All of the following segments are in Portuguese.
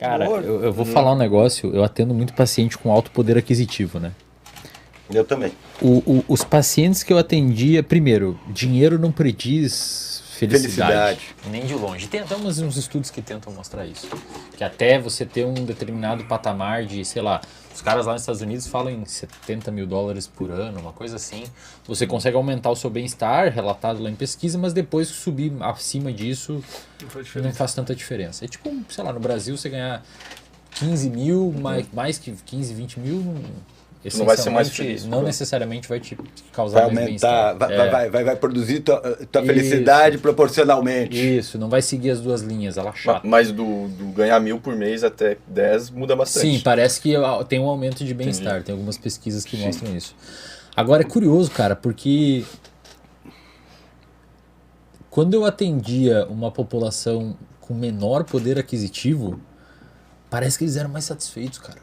Cara, eu vou falar um negócio, eu atendo muito paciente com alto poder aquisitivo, né? Eu também. Os pacientes que eu atendia, primeiro, dinheiro não prediz felicidade. Nem de longe. Tem até uns estudos que tentam mostrar isso. Que até você ter um determinado patamar de, sei lá, os caras lá nos Estados Unidos falam em $70 mil por ano, uma coisa assim. Você consegue aumentar o seu bem-estar, relatado lá em pesquisa, mas depois que subir acima disso, não faz tanta diferença. É tipo, sei lá, no Brasil você ganhar 15 mil, mais que 15, 20 mil... Não vai ser mais feliz. Não necessariamente vai te causar mais bem-estar. Vai produzir tua felicidade proporcionalmente. Isso, não vai seguir as duas linhas, ela é chata. Mas do ganhar 1.000 por mês até 10 muda bastante. Sim, parece que tem um aumento de bem-estar. Tem algumas pesquisas que mostram isso. Agora é curioso, cara, porque quando eu atendia uma população com menor poder aquisitivo, parece que eles eram mais satisfeitos, cara.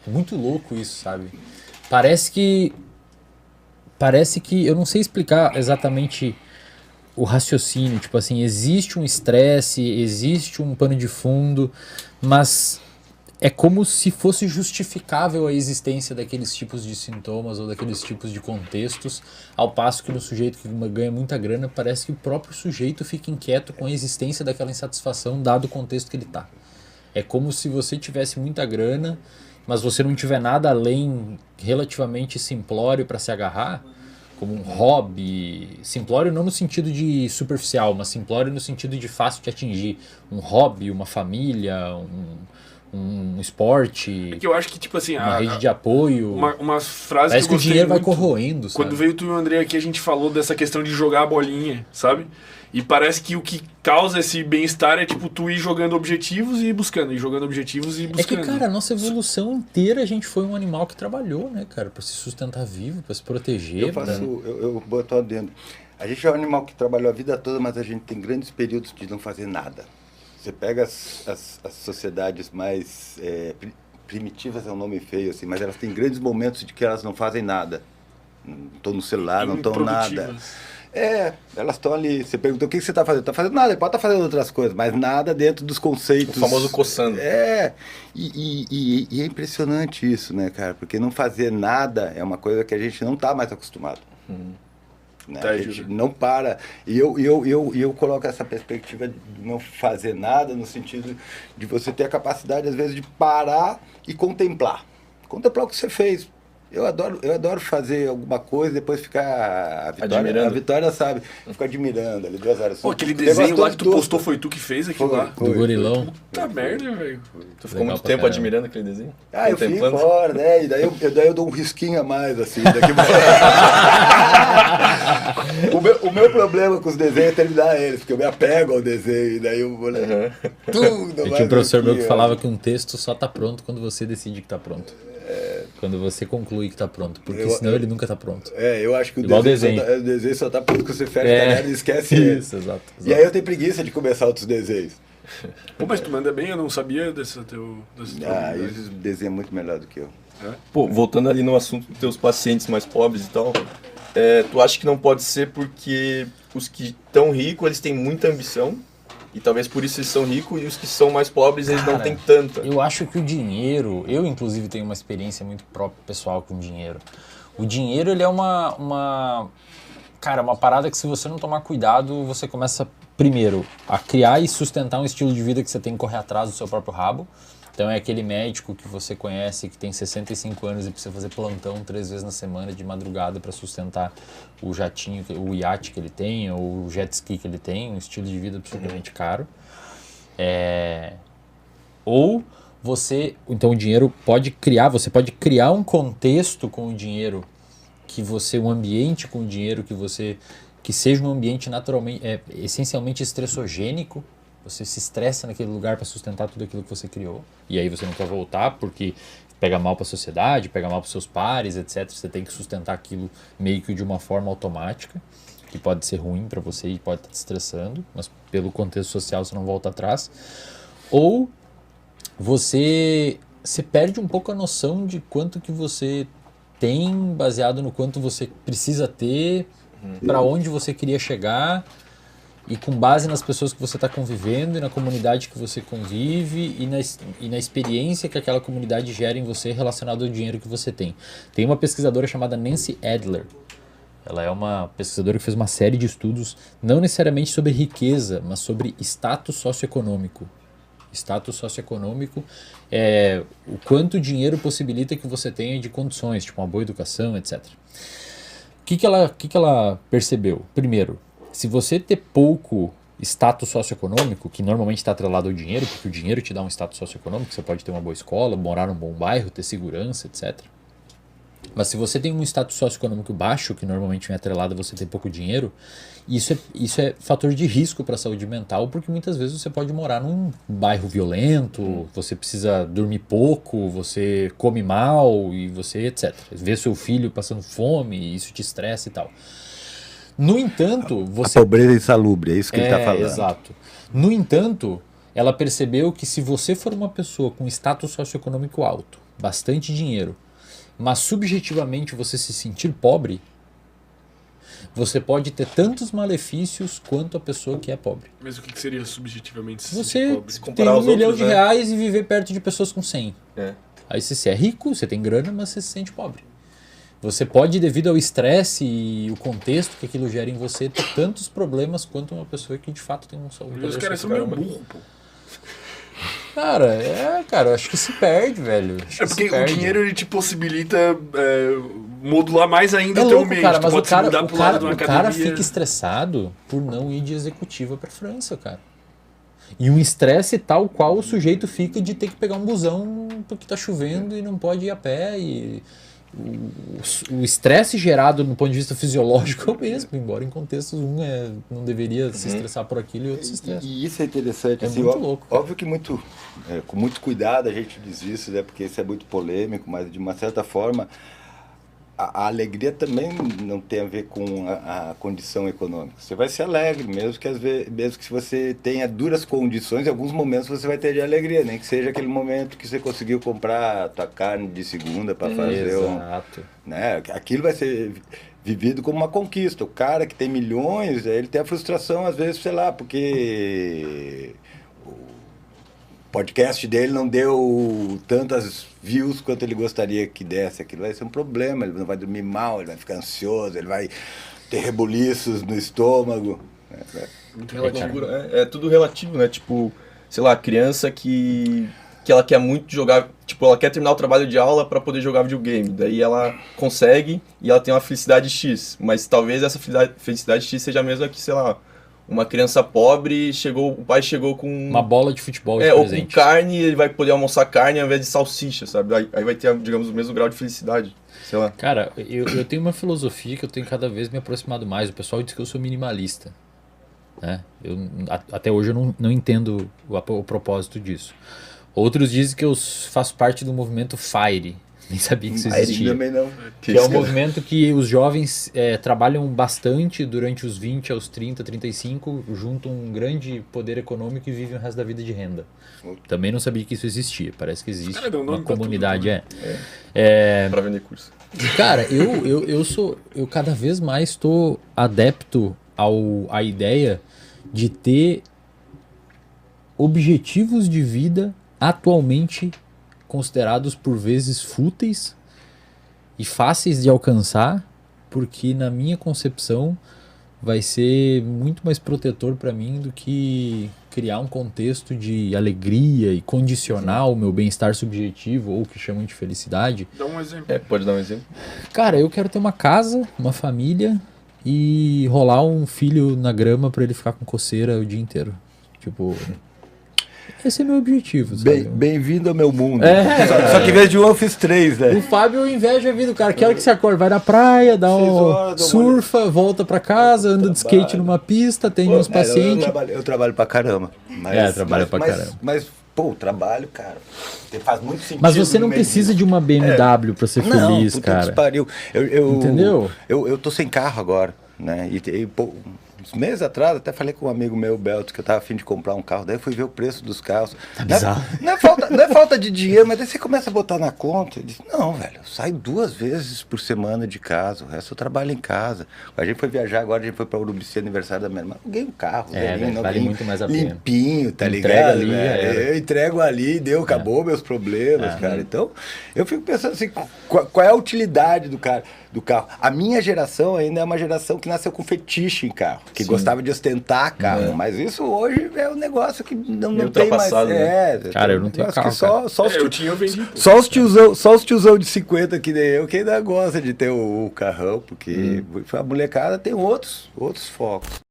É muito louco isso, sabe? Parece que eu não sei explicar exatamente o raciocínio, tipo assim, existe um estresse, existe um pano de fundo, mas é como se fosse justificável a existência daqueles tipos de sintomas ou daqueles tipos de contextos, ao passo que no sujeito que ganha muita grana, parece que o próprio sujeito fica inquieto com a existência daquela insatisfação dado o contexto que ele tá. É como se você tivesse muita grana, mas você não tiver nada além relativamente simplório para se agarrar, como um hobby, simplório não no sentido de superficial, mas simplório no sentido de fácil de atingir, um hobby, uma família, um esporte, é que eu acho que, tipo assim, uma rede de apoio, uma frase parece que o dinheiro vai muito, corroendo, sabe? Quando veio tu e o André aqui, a gente falou dessa questão de jogar a bolinha, sabe? E parece que o que causa esse bem-estar é tipo tu ir jogando objetivos e buscando, e jogando objetivos e buscando. É que, cara, a nossa evolução inteira a gente foi um animal que trabalhou, né, cara, pra se sustentar vivo, pra se proteger. Eu boto adendo. A gente é um animal que trabalhou a vida toda, mas a gente tem grandes períodos de não fazer nada. Você pega as sociedades mais primitivas, é um nome feio, assim, mas elas têm grandes momentos de que elas não fazem nada. Não estão no celular, não estão nada. Elas estão ali. Você perguntou o que você está fazendo? Está fazendo nada, ele pode estar fazendo outras coisas, mas nada dentro dos conceitos. O famoso coçando. E é impressionante isso, né, cara? Porque não fazer nada é uma coisa que a gente não está mais acostumado. Né? A gente não para. E eu coloco essa perspectiva de não fazer nada no sentido de você ter a capacidade, às vezes, de parar e contemplar. Contemplar o que você fez. Eu adoro fazer alguma coisa e depois ficar... A Vitória sabe, ficar admirando ali 2 horas. Pô, aquele desenho lá que tu postou foi tu que fez aquilo lá? Do gorilão. Puta merda, velho. Tu ficou muito tempo admirando aquele desenho? Eu fico fora, né? E daí eu dou um risquinho a mais, assim. O meu problema com os desenhos é terminar eles, porque eu me apego ao desenho, e daí eu vou ler tudo. E tinha um professor meu que falava que um texto só tá pronto quando você decide que tá pronto. Quando você conclui que tá pronto, porque senão ele nunca tá pronto. Eu acho que o desenho só tá pronto quando você fecha o caderno e esquece ele. Isso, exato. E aí eu tenho preguiça de começar outros desenhos. Pô, mas tu manda bem, eu não sabia desse teu... Esse desenho é muito melhor do que eu. Pô, voltando ali no assunto dos teus pacientes mais pobres e tal, tu acha que não pode ser porque os que estão ricos, eles têm muita ambição, e talvez por isso eles são ricos, e os que são mais pobres, eles não têm tanta? Eu acho que o dinheiro... Eu, inclusive, tenho uma experiência muito própria, pessoal, com dinheiro. O dinheiro, ele é uma parada que, se você não tomar cuidado, você começa, primeiro, a criar e sustentar um estilo de vida que você tem que correr atrás do seu próprio rabo. Então é aquele médico que você conhece, que tem 65 anos e precisa fazer plantão 3 vezes na semana de madrugada para sustentar o jatinho, o iate que ele tem, ou o jet ski que ele tem, um estilo de vida absolutamente caro. Ou você, então o dinheiro você pode criar um contexto com o dinheiro, um ambiente com o dinheiro que seja um ambiente naturalmente, essencialmente estressogênico. Você se estressa naquele lugar para sustentar tudo aquilo que você criou. E aí você não quer voltar porque pega mal para a sociedade, pega mal para os seus pares, etc. Você tem que sustentar aquilo meio que de uma forma automática, que pode ser ruim para você e pode estar te estressando, mas pelo contexto social você não volta atrás. Ou você perde um pouco a noção de quanto que você tem baseado no quanto você precisa ter, para onde você queria chegar. e com base nas pessoas que você está convivendo e na comunidade que você convive e na experiência que aquela comunidade gera em você relacionado ao dinheiro que você tem. Tem uma pesquisadora chamada Nancy Adler. Ela é uma pesquisadora que fez uma série de estudos, não necessariamente sobre riqueza, mas sobre status socioeconômico. Status socioeconômico é o quanto dinheiro possibilita que você tenha de condições, tipo uma boa educação, etc. O que ela percebeu? Primeiro, se você ter pouco status socioeconômico, que normalmente está atrelado ao dinheiro, porque o dinheiro te dá um status socioeconômico, você pode ter uma boa escola, morar num bom bairro, ter segurança, etc. Mas se você tem um status socioeconômico baixo, que normalmente vem atrelado a você ter pouco dinheiro, isso é fator de risco para a saúde mental, porque muitas vezes você pode morar num bairro violento, você precisa dormir pouco, você come mal e você etc. Vê seu filho passando fome e isso te estressa e tal. No entanto, você... A pobreza insalubre, é isso que ele está falando. Exato. No entanto, ela percebeu que se você for uma pessoa com status socioeconômico alto, bastante dinheiro, mas subjetivamente você se sentir pobre, você pode ter tantos malefícios quanto a pessoa que é pobre. Mas o que seria subjetivamente se você sentir pobre? Se tem comparar 1 aos milhão outros, de né? reais e viver perto de pessoas com 100. Aí você é rico, você tem grana, mas você se sente pobre. Você pode, devido ao estresse e o contexto que aquilo gera em você, ter tantos problemas quanto uma pessoa que de fato tem um saúde. Os caras são meio burros, pô. Cara, eu acho que se perde, velho. É porque o dinheiro ele te possibilita modular mais ainda É o teu louco, ambiente. cara, Tu mas pode se mudar pro lado de uma o cara academia. fica estressado por não ir de executiva pra França, cara. E um estresse tal qual o sujeito fica de ter que pegar um busão porque tá chovendo e não pode ir a pé. E o estresse gerado no ponto de vista fisiológico é o mesmo, embora em contextos não deveria se estressar por aquilo e outro se estressa. E isso é interessante. É assim, muito louco. Óbvio que com muito cuidado a gente diz isso, né, porque isso é muito polêmico, mas de uma certa forma a alegria também não tem a ver com a condição econômica. Você vai ser alegre, mesmo que se você tenha duras condições, em alguns momentos você vai ter de alegria, nem que seja aquele momento que você conseguiu comprar a tua carne de segunda para fazer Exato. né? Aquilo vai ser vivido como uma conquista. O cara que tem milhões, ele tem a frustração, às vezes, sei lá, porque o podcast dele não deu tantas views quanto ele gostaria que desse. Aquilo vai ser um problema, ele não vai dormir mal, ele vai ficar ansioso, ele vai ter rebuliços no estômago. É tudo relativo, né? Tipo, sei lá, a criança que ela quer muito jogar, tipo, ela quer terminar o trabalho de aula para poder jogar videogame. Daí ela consegue e ela tem uma felicidade X, mas talvez essa felicidade X seja a mesma que, sei lá, uma criança pobre, o pai chegou com Uma bola de futebol de ou presente. com carne, ele vai poder almoçar carne ao invés de salsicha, sabe? Aí vai ter, digamos, o mesmo grau de felicidade, sei lá. Cara, eu tenho uma filosofia que eu tenho cada vez me aproximado mais. O pessoal diz que eu sou minimalista, né? Até hoje eu não entendo o propósito disso. Outros dizem que eu faço parte do movimento FIRE. Nem sabia que isso existia. Também não. Que é um movimento que os jovens trabalham bastante durante os 20 aos 30, 35, juntam um grande poder econômico e vivem o resto da vida de renda. Também não sabia que isso existia. Parece que existe uma comunidade. Pra vender curso. Cara, eu cada vez mais estou adepto à ideia de ter objetivos de vida atualmente considerados por vezes fúteis e fáceis de alcançar, porque na minha concepção vai ser muito mais protetor para mim do que criar um contexto de alegria e condicionar o meu bem-estar subjetivo ou o que chamam de felicidade. Dá um exemplo. Pode dar um exemplo? Cara, eu quero ter uma casa, uma família e rolar um filho na grama para ele ficar com coceira o dia inteiro. Tipo, esse é meu objetivo, sabe? Bem-vindo ao meu mundo. Só que em vez de um eu fiz 3, né? O Fábio inveja a vida do cara. Que hora que você acorda? Vai na praia, surfa, volta pra casa, anda de skate numa pista, atende uns pacientes. Eu trabalho pra caramba. Caramba. Mas, pô, o trabalho, cara, faz muito sentido. Mas você não precisa de uma BMW pra ser feliz, puta cara. Que pariu. Entendeu? Eu tô sem carro agora, né? E pô, uns meses atrás, até falei com um amigo meu, Belto, que eu tava a fim de comprar um carro. Daí eu fui ver o preço dos carros. Bizarro. Não é falta de dinheiro, mas daí você começa a botar na conta. Eu disse, não, velho, eu saio 2 vezes por semana de casa. O resto eu trabalho em casa. A gente foi viajar agora, a gente foi pra Urubici, aniversário da minha irmã. Aluguei um carro, velhinho, vale muito mais a pena. limpinho, tá Entrega ligado? ali, Eu entrego ali, acabou meus problemas, cara. Então, eu fico pensando assim, qual é a utilidade do carro? A minha geração ainda é uma geração que nasceu com fetiche em carro, que gostava de ostentar carro, mas isso hoje é um negócio que não tem mais. Né? Cara, eu não tenho carro. Eu tinha, eu vendi. Só os tiozão de 50 que nem eu que ainda gosta de ter o carrão, porque a molecada tem outros focos.